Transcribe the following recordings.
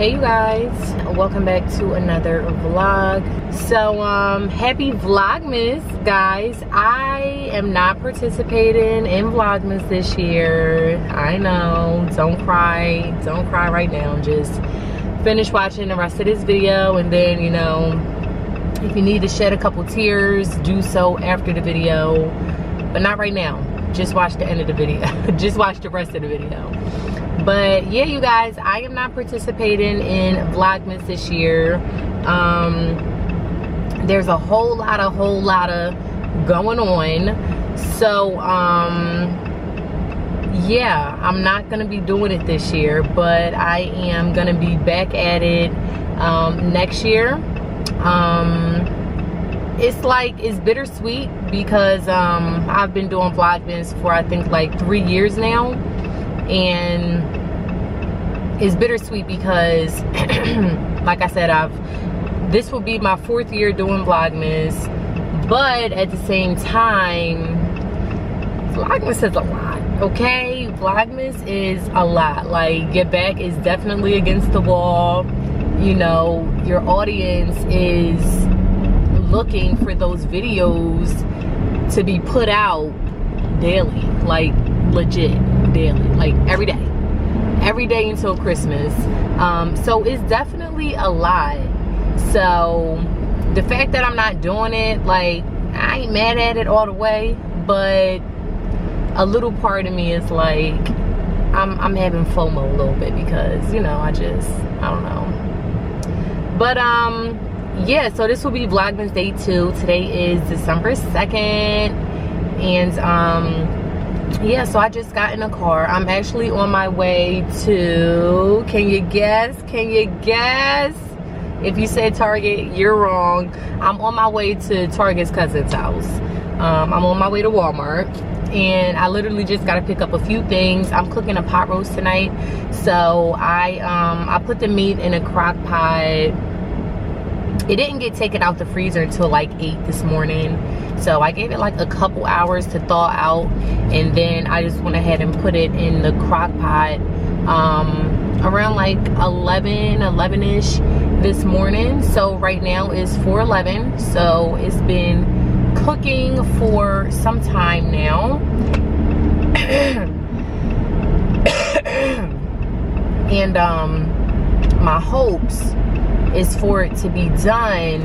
Hey you guys, welcome back to another vlog. So happy Vlogmas, guys. I am not participating in Vlogmas this year. I know, don't cry right now. Just finish watching the rest of this video, and then, you know, if you need to shed a couple tears, do so after the video, but not right now. Just watch the end of the video. Just watch the rest of the video. But yeah, you guys, I am not participating in Vlogmas this year. There's a whole lot of going on. So yeah, I'm not gonna be doing it this year, but I am gonna be back at it next year. It's bittersweet because I've been doing Vlogmas for I think like 3 years now. And it's bittersweet because like I said, this will be my 4th year doing Vlogmas, but at the same time, Vlogmas is a lot, okay? Vlogmas is a lot. Like, your back is definitely against the wall. You know, your audience is looking for those videos to be put out daily, like legit daily, like every day until Christmas. So it's definitely a lot. So the fact that I'm not doing it, like, I ain't mad at it all the way, but a little part of me is like, I'm having FOMO a little bit because, you know, I don't know. But yeah, so this will be Vlogmas day 2. Today is December 2nd, and yeah, so I just got in the car. I'm actually on my way to, can you guess? If you said Target, you're wrong. I'm on my way to Target's cousin's house. I'm on my way to Walmart, and I literally just got to pick up a few things. I'm cooking a pot roast tonight, so I put the meat in a crock pot. It didn't get taken out the freezer until like 8 this morning. So I gave it like a couple hours to thaw out, and then I just went ahead and put it in the crock pot around like 11-ish this morning. So right now is 4:11. So it's been cooking for some time now. And my hopes is for it to be done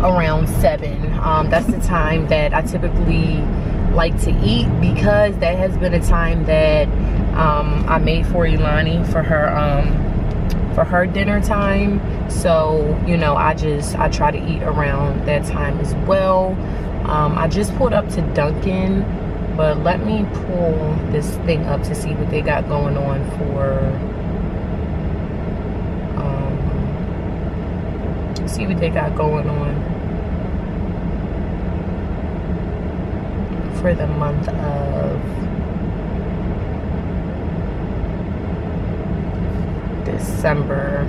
around 7. That's the time that I typically like to eat, because that has been a time that I made for Ilani for her dinner time. So, you know, I try to eat around that time as well. I just pulled up to Dunkin', but let me pull this thing up to see what they got going on for for the month of December.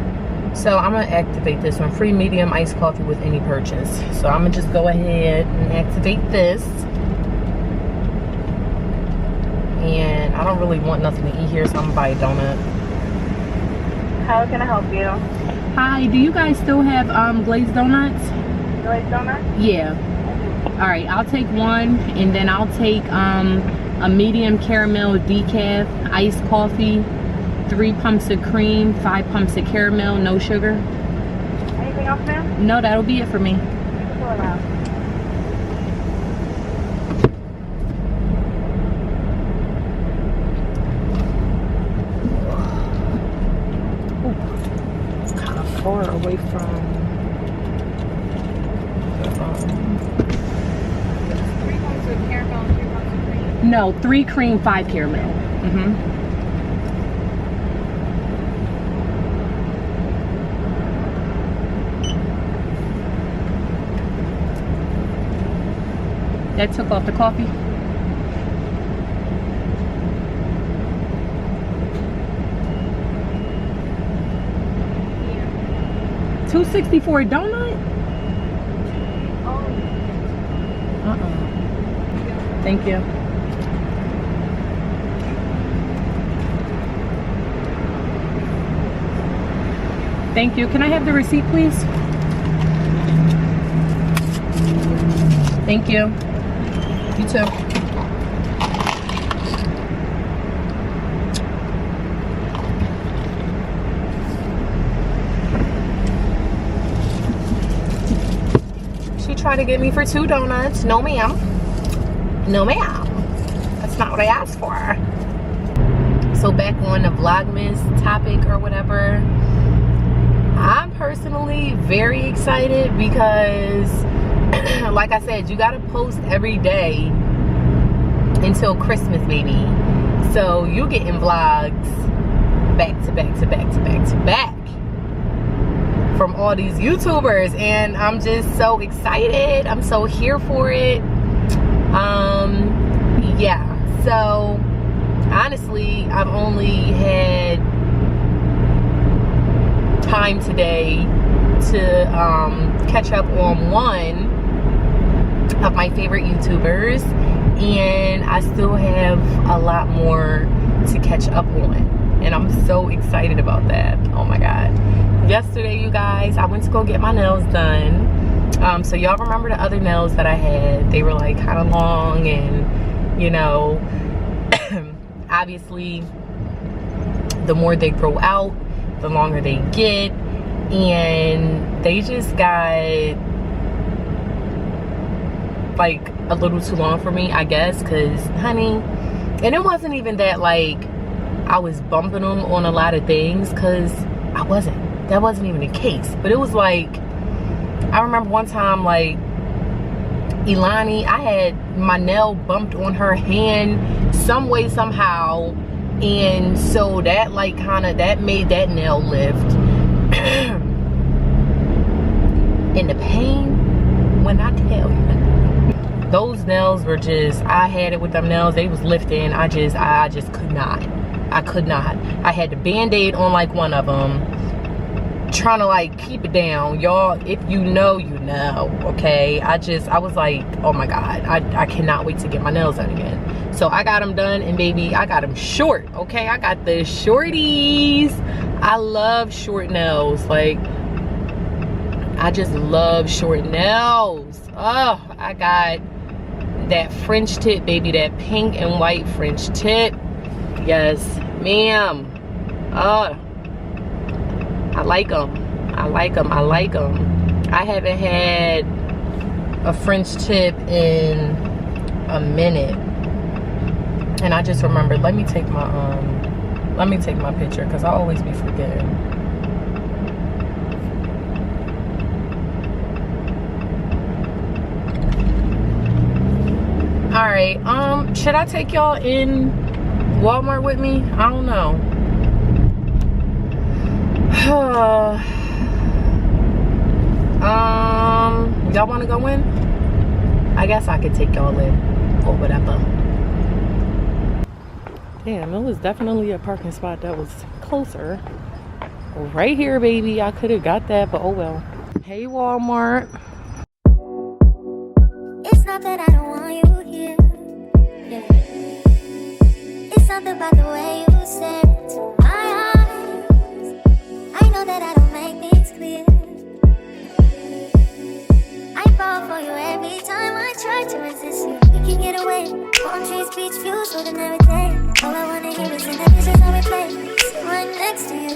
So I'm gonna activate this one. Free medium iced coffee with any purchase. So I'm gonna just go ahead and activate this. And I don't really want nothing to eat here, so I'm gonna buy a donut. How can I help you? Hi, do you guys still have glazed donuts? Glazed donuts? Yeah. All right, I'll take one, and then I'll take a medium caramel decaf iced coffee, 3 pumps of cream, 5 pumps of caramel, no sugar. Anything else, ma'am? No, that'll be it for me. Pull it out. It's kind of far away from 3 pumps of caramel and 3 pumps of cream? No, 3 cream, 5 caramel. That took off the coffee. Yeah. $2.64 donut? Oh. Thank you. Thank you. Can I have the receipt, please? Thank you. You too. She tried to get me for 2 donuts. No, ma'am. No, ma'am. That's not what I asked for. So back on the Vlogmas topic or whatever, I'm personally very excited because like I said, you gotta post every day until Christmas, baby. So you getting vlogs back to back to back to back to back from all these YouTubers, and I'm just so excited. I'm so here for it. Yeah, so honestly, I've only had time today to catch up on one of my favorite YouTubers, and I still have a lot more to catch up on, and I'm so excited about that. Oh my god. Yesterday, you guys, I went to go get my nails done. So y'all remember the other nails that I had? They were like kind of long, and you know, obviously the more they grow out, the longer they get, and they just got like a little too long for me, I guess, because honey, and it wasn't even that like I was bumping them on a lot of things, because I wasn't. That wasn't even the case. But it was like, I remember one time, like Ilani, I had my nail bumped on her hand some way somehow, and so that like kind of, that made that nail lift. And the pain, when I tell you, those nails were just, I had it with them nails, they was lifting. I just could not. I could not. I had the band-aid on like one of them, trying to like keep it down. Y'all, if you know, you know, okay? I was like, oh my god, I cannot wait to get my nails done again. So I got them done, and baby, I got them short, okay? I got the shorties. I love short nails. Like, I just love short nails. Oh, I got that French tip, baby, that pink and white French tip. Yes, ma'am. Oh, I like them. I like them. I like them. I haven't had a French tip in a minute, and I just remembered. Let me take my picture, because I always be forgetting. All right. Should I take y'all in Walmart with me? I don't know. Y'all want to go in? I guess I could take y'all in or whatever. Damn, it was definitely a parking spot that was closer. Right here, baby. I could have got that, but oh well. Hey, Walmart. It's not that I don't want you here. Yeah. It's something about the way you stare into my eyes. I know that I don't make things clear. I fall for you every time I try to resist you. You can get away. Palm trees, beach views, ordinary day. All I wanna hear is in the dishes on replay. Sit right next to you.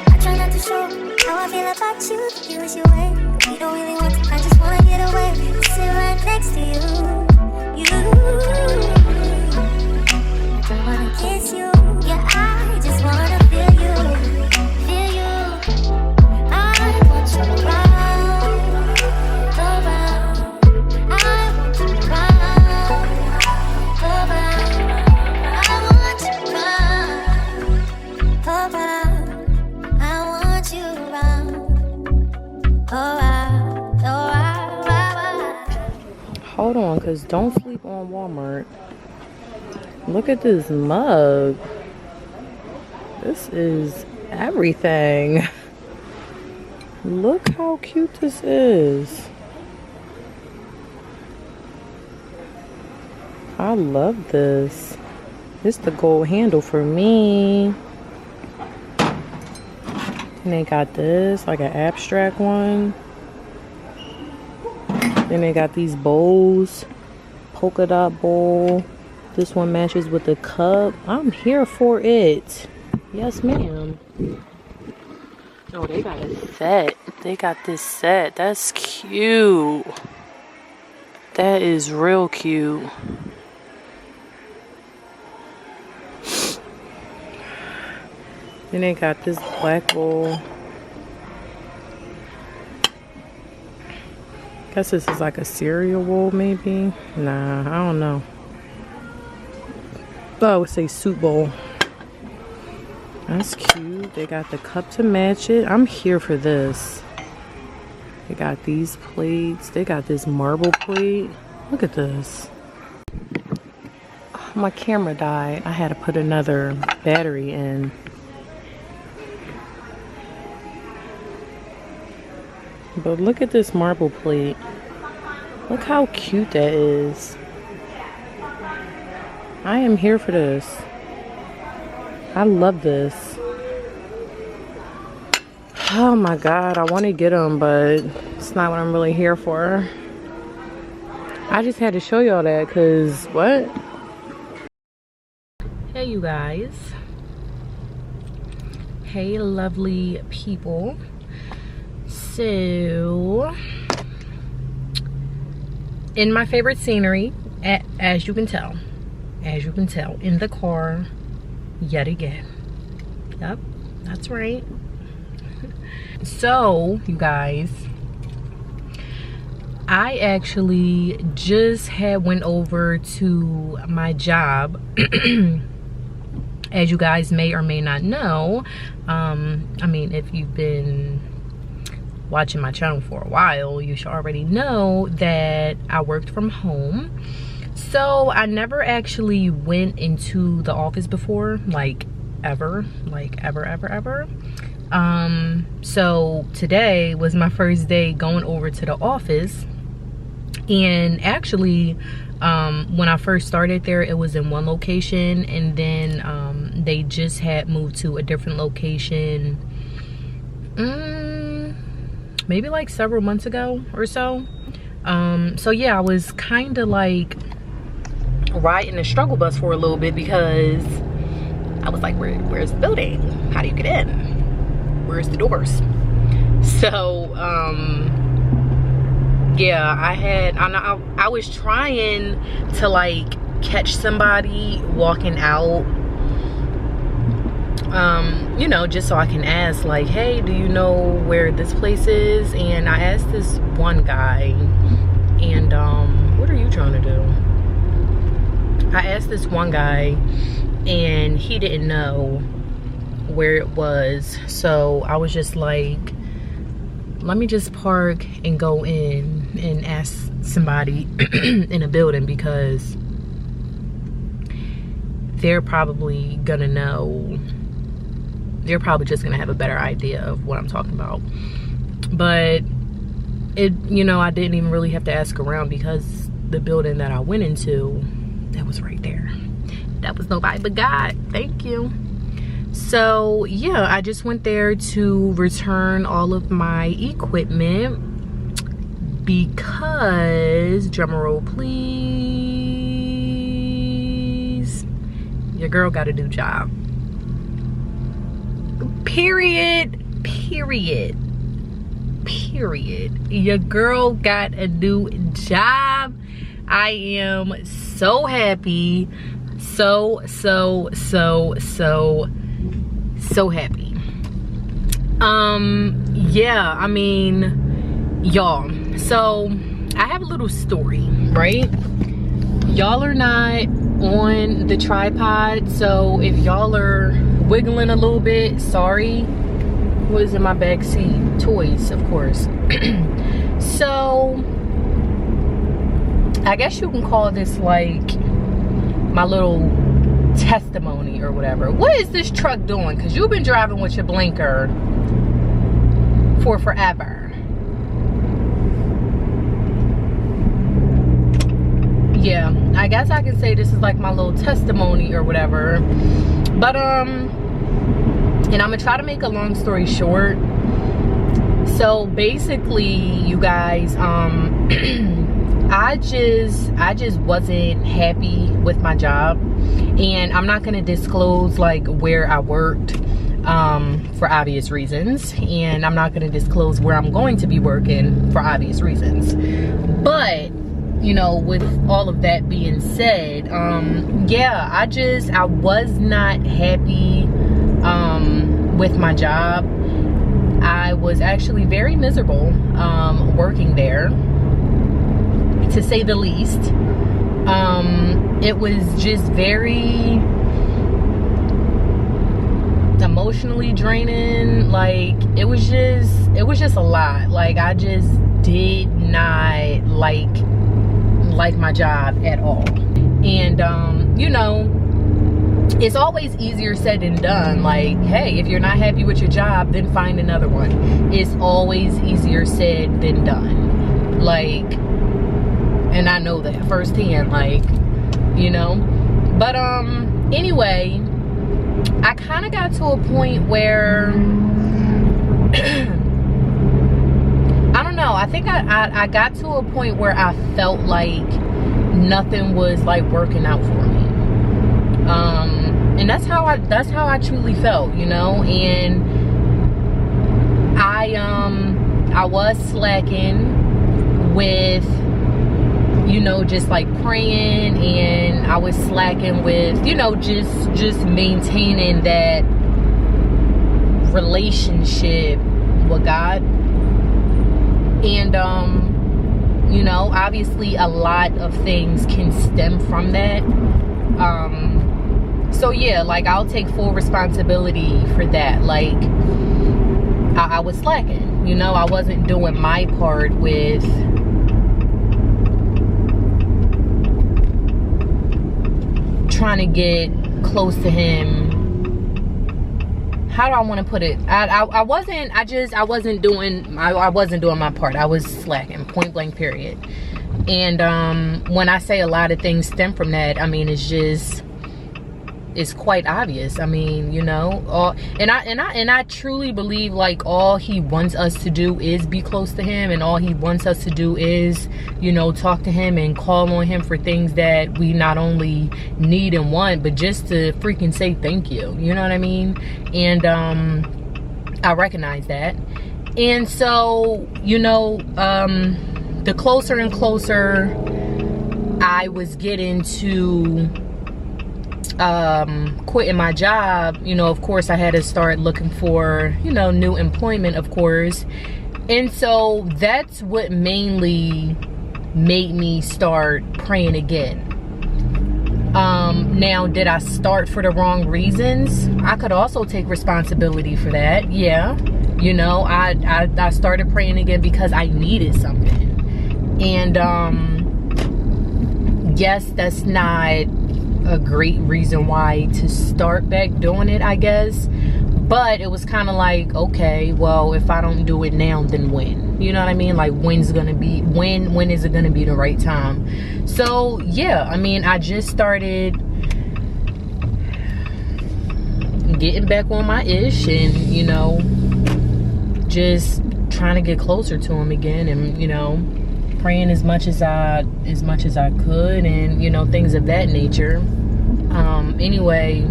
I try not to show how I feel about you. You wish you away. You don't really want to, I just wanna get away. Sit right next to you. Don't wanna kiss you. Yeah, I just wanna feel you. Feel you. I want you around. Around. I want you around. Around. I want you around. Around. I want you around. Hold on, because don't sleep on Walmart. Look at this mug. This is everything. Look how cute this is. I love this. This is the gold handle for me. And they got this, like an abstract one. Then they got these bowls. Polka dot bowl. This one matches with the cup. I'm here for it. Yes, ma'am. Oh, they got a set. They got this set. That's cute. That is real cute. Then they got this black bowl. Guess this is like a cereal bowl, maybe. Nah, I don't know. Oh, I would say soup bowl. That's cute. They got the cup to match it. I'm here for this. They got these plates. They got this marble plate. Look at this. Oh, my camera died. I had to put another battery in. But look at this marble plate. Look how cute that is. I am here for this. I love this. Oh my God, I want to get them, but it's not what I'm really here for. I just had to show y'all that because what? Hey you guys. Hey lovely people. So, in my favorite scenery, as you can tell, in the car, yet again. Yep, that's right. So, you guys, I actually just went over to my job. As you guys may or may not know, I mean, if you've been watching my channel for a while, you should already know that I worked from home. So I never actually went into the office before, like ever. So today was my first day going over to the office. And actually, when I first started there, it was in one location, and then they just had moved to a different location maybe like several months ago or so. So yeah, I was kind of like riding the struggle bus for a little bit because I was like, where's the building? How do you get in? Where's the doors? So yeah, I was trying to like catch somebody walking out, you know, just so I can ask like, hey, do you know where this place is? And I asked this one guy, and what are you trying to do? I asked this one guy and he didn't know where it was. So I was just like, let me just park and go in and ask somebody in a building, because they're probably gonna know. They're probably just gonna have a better idea of what I'm talking about. But it, you know, I didn't even really have to ask around, because the building that I went into, that was right there. That was nobody but God. Thank you. So yeah, I just went there to return all of my equipment because, drumroll please, your girl got a new job. Period. Your girl got a new job. I am so happy. So happy. Yeah, I mean, y'all, so I have a little story, right? Y'all are not on the tripod, so if y'all are wiggling a little bit, sorry. What is in my back seat? Toys, of course. So I guess you can call this like my little testimony or whatever. What is this truck doing? Because you've been driving with your blinker for forever. Yeah, I guess I can say this is like my little testimony or whatever. But And I'm gonna try to make a long story short. So basically, you guys, I just wasn't happy with my job, and I'm not gonna disclose like where I worked for obvious reasons, and I'm not gonna disclose where I'm going to be working for obvious reasons. But you know, with all of that being said, yeah, I was not happy with my job. I was actually very miserable working there, to say the least. It was just very emotionally draining. Like, it was just a lot. Like, I just did not like my job at all. And you know, it's always easier said than done. Like, hey, if you're not happy with your job, then find another one. It's always easier said than done. Like, and I know that firsthand, like, you know. But anyway, I kind of got to a point where I don't know, I think I got to a point where I felt like nothing was like working out for me. And that's how I truly felt, you know. And I was slacking with, you know, just like praying, and I was slacking with, you know, just maintaining that relationship with God. And you know, obviously a lot of things can stem from that. So yeah, like, I'll take full responsibility for that. Like, I was slacking, you know. I wasn't doing my part with trying to get close to him. How do I want to put it? I wasn't doing my part. I was slacking, point blank, period. And when I say a lot of things stem from that, I mean, it's quite obvious. I mean, you know, and I truly believe, like, all he wants us to do is be close to him, and all he wants us to do is, you know, talk to him and call on him for things that we not only need and want, but just to freaking say thank you. You know what I mean? And I recognize that. And so, you know, the closer and closer I was getting to quitting my job, you know, of course I had to start looking for, you know, new employment, of course. And so that's what mainly made me start praying again. Now, did I start for the wrong reasons? I could also take responsibility for that. Yeah, you know, I started praying again because I needed something. And yes, that's not a great reason why to start back doing it, I guess. But it was kind of like, okay, well, if I don't do it now, then when? You know what I mean? Like, when is it gonna be the right time? So yeah, I mean, I just started getting back on my ish, and, you know, just trying to get closer to him again, and, you know, praying as much as I could, and, you know, things of that nature. Anyway,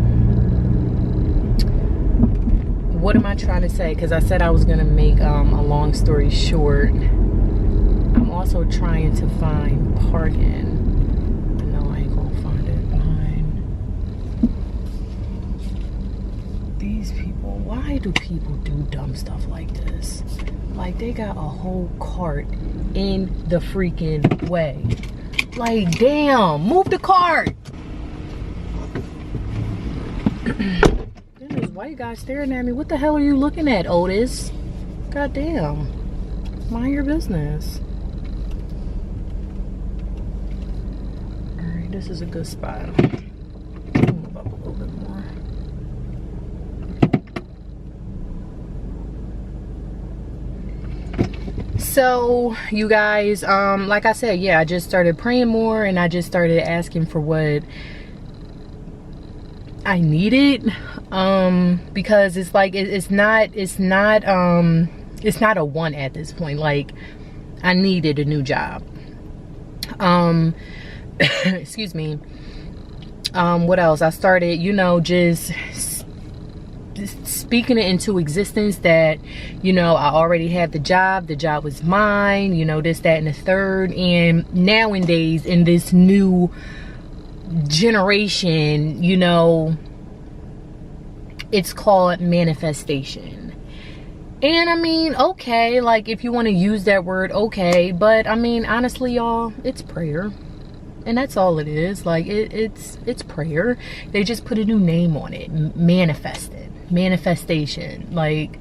what am I trying to say? Because I said I was gonna make a long story short. I'm also trying to find parking. No, I ain't gonna find it behind these people. Why do people do dumb stuff like this? Like, they got a whole cart in the freaking way. Like, damn, move the cart. There's white guy staring at me. What the hell are you looking at, Otis? God damn. Mind your business. Alright, this is a good spot. Move up a little bit more. So, you guys, like I said, yeah, I just started praying more, and I just started asking for what I need it, because it's like it's not a want at this point. Like, I needed a new job. Excuse me. What else? I started, you know, just speaking it into existence that, you know, I already had the job was mine, you know, this, that, and the third. And nowadays, in this new generation, you know, it's called manifestation. And I mean, okay, like, if you want to use that word, okay, but I mean, honestly, y'all, it's prayer. And that's all it is. Like, it's prayer. They just put a new name on it. Manifestation. Like,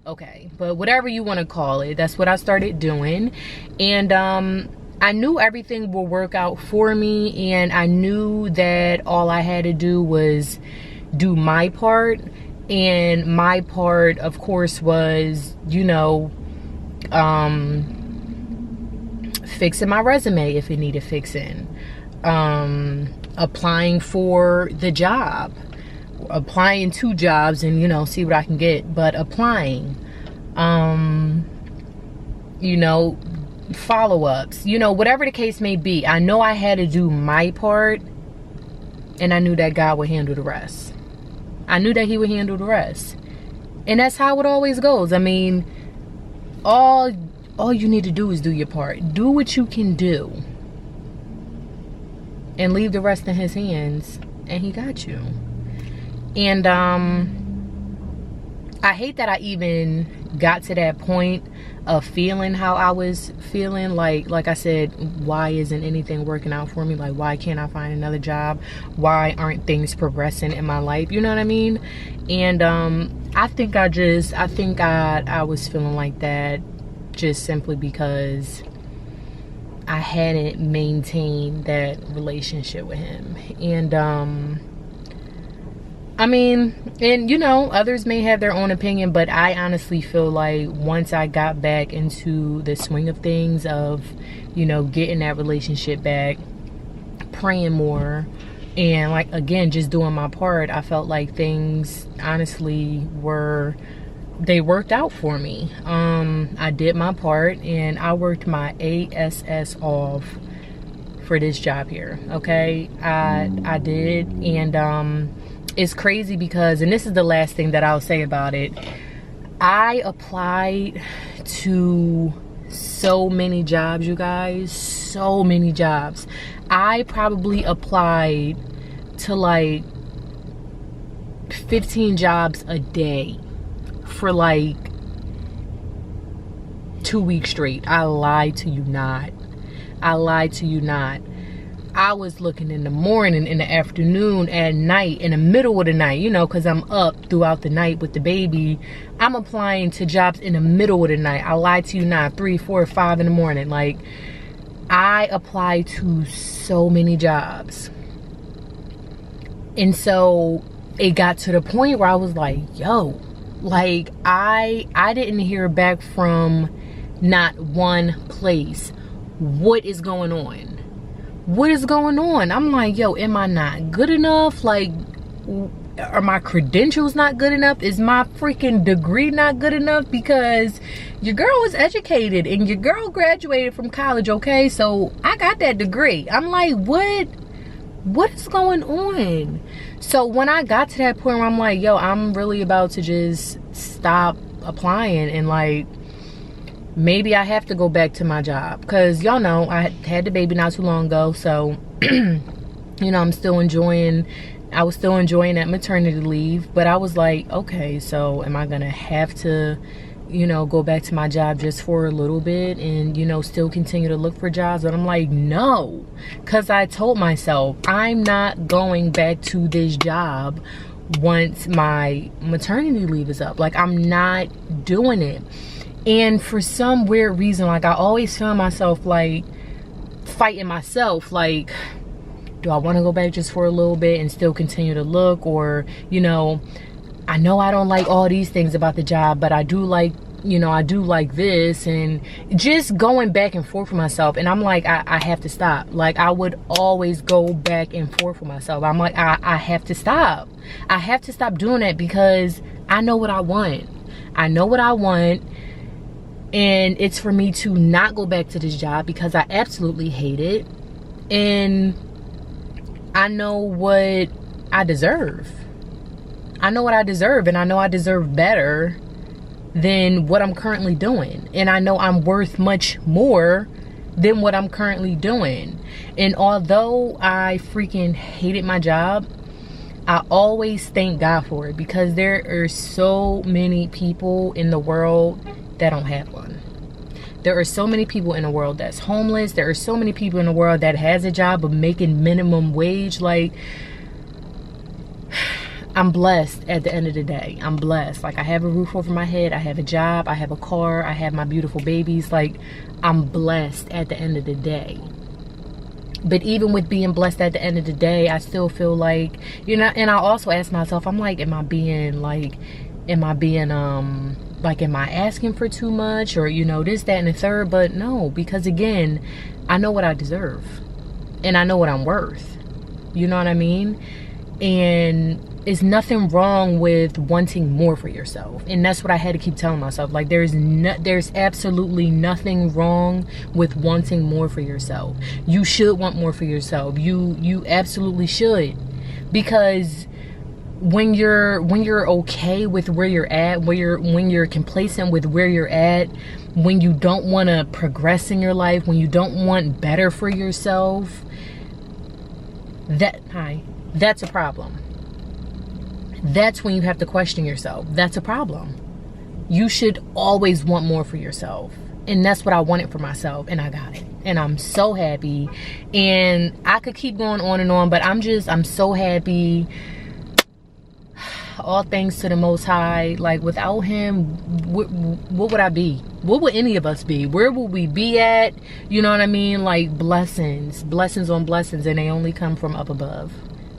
okay, but whatever you want to call it, that's what I started doing. And I knew everything will work out for me, and I knew that all I had to do was do my part. And my part, of course, was, you know, fixing my resume if it needed fixing, applying for the job, applying to jobs, and, you know, see what I can get, but applying, you know, follow-ups, you know, whatever the case may be. I know I had to do my part, and I knew that God would handle the rest. I knew that he would handle the rest. And that's how it always goes. I mean, all you need to do is do your part. Do what you can do. And leave the rest in his hands. And he got you. And I hate that I even got to that point of feeling how I was feeling. Like I said, why isn't anything working out for me? Like, why can't I find another job? Why aren't things progressing in my life? You know what I mean? And I think I was feeling like that just simply because I hadn't maintained that relationship with him. And I mean, and you know, others may have their own opinion, but I honestly feel like once I got back into the swing of things, of, you know, getting that relationship back, praying more, and, like, again, just doing my part, I felt like things honestly they worked out for me. I did my part, and I worked my ass off for this job here. Okay, I did. And it's crazy because, and this is the last thing that I'll say about it, I applied to so many jobs, you guys, so many jobs. I probably applied to like 15 jobs a day for like 2 weeks straight. I lied to you not. I lied to you not. I was looking in the morning, in the afternoon, at night, in the middle of the night, you know, because I'm up throughout the night with the baby. I'm applying to jobs in the middle of the night. I lied to you not, 3, 4, 5 in the morning. Like, I applied to so many jobs. And so it got to the point where I was like, yo, like, I didn't hear back from not one place. What is going on? What is going on? I'm like, yo, am I not good enough? Like, are my credentials not good enough? Is my freaking degree not good enough? Because your girl was educated and your girl graduated from college, okay? So I got that degree. I'm like, what is going on? So when I got to that point where I'm like, yo, I'm really about to just stop applying, and like, maybe I have to go back to my job, because y'all know I had the baby not too long ago. So you know, I was still enjoying that maternity leave. But I was like, okay, so am I gonna have to, you know, go back to my job just for a little bit and, you know, still continue to look for jobs? And I'm like, no, because I told myself I'm not going back to this job once my maternity leave is up. Like, I'm not doing it. And for some weird reason, like, I always feel myself like fighting myself, like, do I want to go back just for a little bit and still continue to look? Or, you know I don't like all these things about the job, but I do like you know, I do like this, and just going back and forth with myself. And I'm like, I have to stop. Like, I would always go back and forth with myself. I'm like, I have to stop. I have to stop doing that, because I know what I want. I know what I want. And it's for me to not go back to this job, because I absolutely hate it. And I know what I deserve. I know what I deserve, and I know I deserve better than what I'm currently doing. And I know I'm worth much more than what I'm currently doing. And although I freaking hated my job, I always thank God for it, because there are so many people in the world that don't have one. There are so many people in the world that's homeless. There are so many people in the world that has a job but making minimum wage. Like, I'm blessed at the end of the day. I'm blessed. Like, I have a roof over my head. I have a job. I have a car. I have my beautiful babies. Like, I'm blessed at the end of the day. But even with being blessed at the end of the day, I still feel like, you know, and I also ask myself, I'm like, am I asking for too much, or, you know, this, that, and the third? But no, because again, I know what I deserve, and I know what I'm worth. You know what I mean? And it's nothing wrong with wanting more for yourself. And that's what I had to keep telling myself. Like, there's absolutely nothing wrong with wanting more for yourself. You should want more for yourself. You absolutely should. Because when you're okay with where you're at, when you're complacent with where you're at, when you don't want to progress in your life, when you don't want better for yourself, that's a problem. That's when you have to question yourself. That's a problem. You should always want more for yourself. And that's what I wanted for myself, and I got it. And I'm so happy. And I could keep going on and on, but I'm so happy. All thanks to the Most High. Like, without him, what would I be? What would any of us be? Where would we be at? You know what I mean? Like, blessings on blessings, and they only come from up above.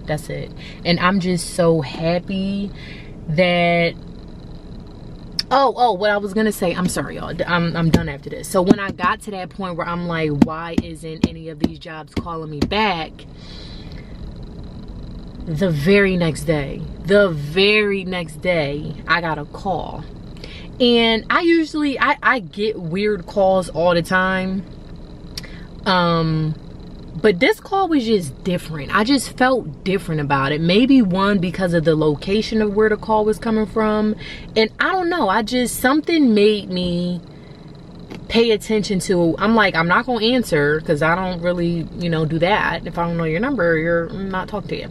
That's it. And I'm just so happy that, what I was gonna say, I'm sorry, y'all, I'm done after this. So when I got to that point where I'm like, why isn't any of these jobs calling me back? The very next day, I got a call. And I get weird calls all the time. But this call was just different. I just felt different about it. Maybe one, because of the location of where the call was coming from. And I don't know. Something made me pay attention to. I'm like, I'm not going to answer, because I don't really, you know, do that. If I don't know your number, I'm not talking to you.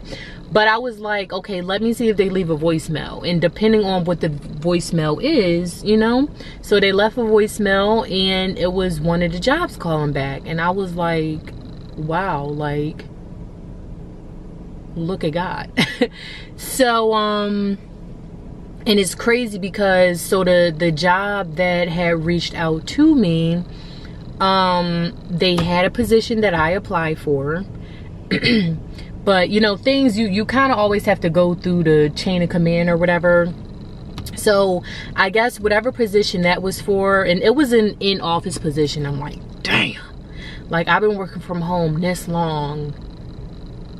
But I was like, okay, let me see if they leave a voicemail. And depending on what the voicemail is, you know. So they left a voicemail, and it was one of the jobs calling back. And I was like, wow, like, look at God. So and it's crazy, because so the job that had reached out to me, they had a position that I applied for. But you know, things you kind of always have to go through the chain of command or whatever. So I guess whatever position that was for, and it was an in-office position. I'm like, damn. Like, I've been working from home this long,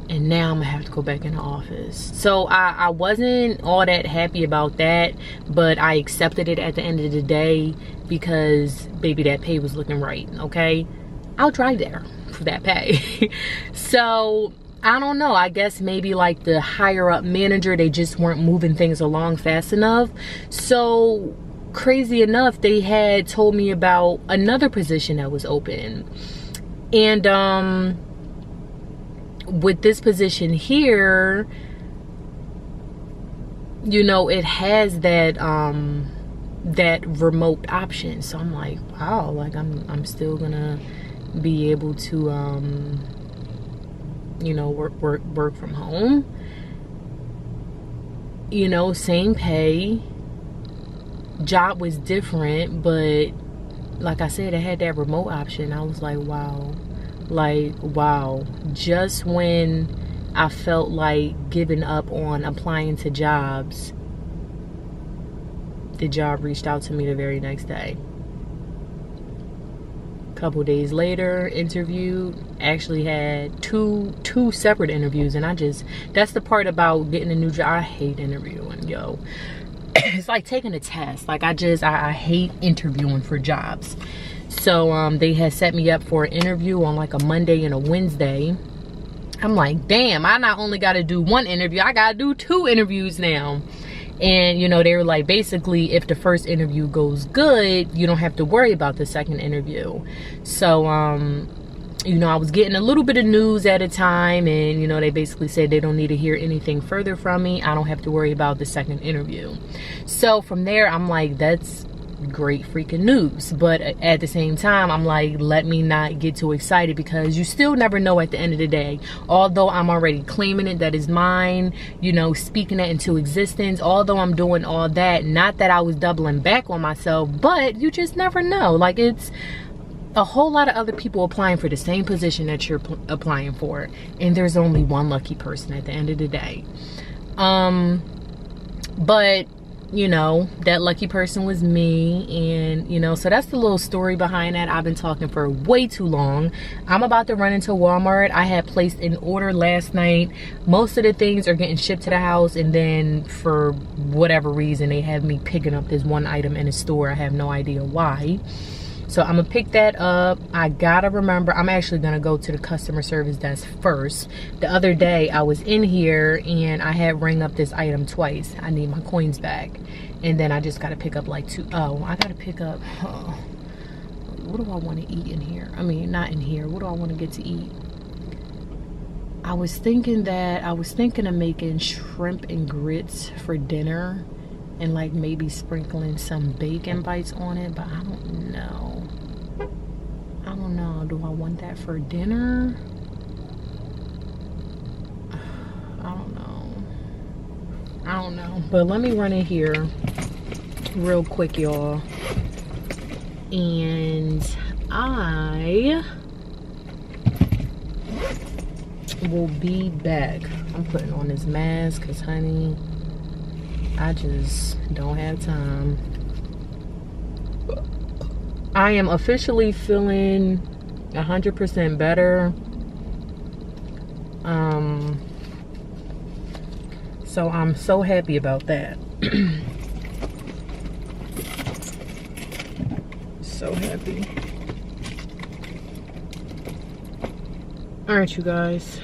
and now I'm gonna have to go back in the office. So I wasn't all that happy about that, but I accepted it at the end of the day, because baby, that pay was looking right. Okay, I'll drive there for that pay. So I don't know, I guess maybe like the higher up manager, they just weren't moving things along fast enough. So crazy enough, they had told me about another position that was open. And with this position here, you know, it has that that remote option. So I'm like, wow, like I'm still gonna be able to you know, work from home. You know, same pay. Job was different, but like I said, it had that remote option. I was like, wow. Like, wow. Just when I felt like giving up on applying to jobs, the job reached out to me the very next day. Couple days later, interviewed. Actually had two separate interviews, and that's the part about getting a new job. I hate interviewing, yo. It's like taking a test. Like I hate interviewing for jobs. So they had set me up for an interview on like a Monday and a Wednesday. I'm like, damn, I not only got to do one interview, I got to do 2 interviews now. And, you know, they were like, basically, if the first interview goes good, you don't have to worry about the second interview. So, you know, I was getting a little bit of news at a time. And, you know, they basically said they don't need to hear anything further from me. I don't have to worry about the second interview. So from there, I'm like, that's great freaking news. But at the same time, I'm like, let me not get too excited, because you still never know at the end of the day. Although I'm already claiming it, that is mine, you know, speaking it into existence, although I'm doing all that, not that I was doubling back on myself, but you just never know. Like, it's a whole lot of other people applying for the same position that you're applying for, and there's only one lucky person at the end of the day. But you know, that lucky person was me. And, you know, so that's the little story behind that. I've been talking for way too long. I'm about to run into Walmart. I had placed an order last night. Most of the things are getting shipped to the house, and then for whatever reason, they have me picking up this one item in a store. I have no idea why. So I'm gonna pick that up. I gotta remember, I'm actually gonna go to the customer service desk first. The other day I was in here and I had rang up this item twice. I need my coins back. And then I just gotta pick up like 2. Oh, I gotta pick up, what do I wanna eat in here? I mean, not in here. What do I wanna get to eat? I was thinking of making shrimp and grits for dinner, and like maybe sprinkling some bacon bites on it, but I don't know. Do I want that for dinner? I don't know. But let me run in here real quick, y'all. And I will be back. I'm putting on this mask because, honey, I just don't have time. I am officially feeling 100% better. So I'm so happy about that. So happy. All right, you guys.